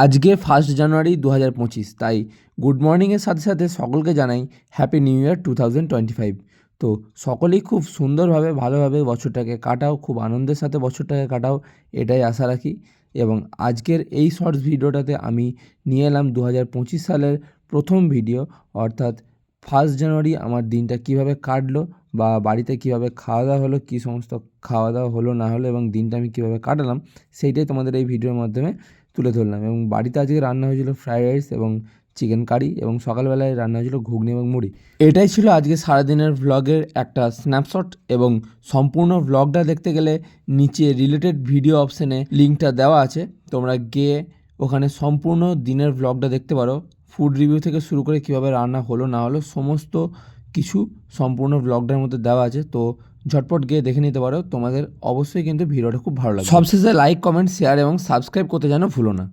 আজকে 1 জানুয়ারি 2025, তাই গুড মর্নিংয়ের সাথে সাথে সকলকে জানাই হ্যাপি নিউ ইয়ার 2025। তো সকলেই খুব সুন্দরভাবে ভালোভাবে বছরটাকে কাটাও, খুব আনন্দের সাথে বছরটাকে কাটাও, এটাই আশা রাখি। এবং আজকের এই শর্টস ভিডিওটাতে আমি নিয়ে এলাম 2025 সালের প্রথম ভিডিও, অর্থাৎ 1 জানুয়ারি আমার দিনটা কিভাবে কাটলো বা বাড়িতে কিভাবে খাওয়া দাওয়া হলো, কী সমস্ত খাওয়া দাওয়া হলো না হলো এবং দিনটা আমি কীভাবে কাটালাম, সেইটাই তোমাদের এই ভিডিওর মাধ্যমে তুলে ধরলাম। এবং বাড়িতে আজকে রান্না হয়েছিল ফ্রাইড রাইস এবং চিকেন কারি, এবং সকালবেলায় রান্না হয়েছিল ঘুগনি এবং মুড়ি। এটাই ছিল আজকে সারাদিনের ভ্লগের একটা স্ন্যাপশট, এবং সম্পূর্ণ ভ্লগটা দেখতে গেলে নিচে রিলেটেড ভিডিও অপশানে লিঙ্কটা দেওয়া আছে, তোমরা গিয়ে ওখানে সম্পূর্ণ দিনের ভ্লগটা দেখতে পারো। ফুড রিভিউ থেকে শুরু করে কীভাবে রান্না হলো না হলো সমস্ত কিছু সম্পূর্ণ ভ্লগটার মধ্যে দেওয়া আছে। তো ঝটপট গিয়ে দেখে নিতে পারো, তোমাদের অবশ্যই কিন্তু ভিডিওটা খুব ভালো লাগবে। সবশেষে লাইক, কমেন্ট, শেয়ার এবং সাবস্ক্রাইব করতে যেন ভুলো না।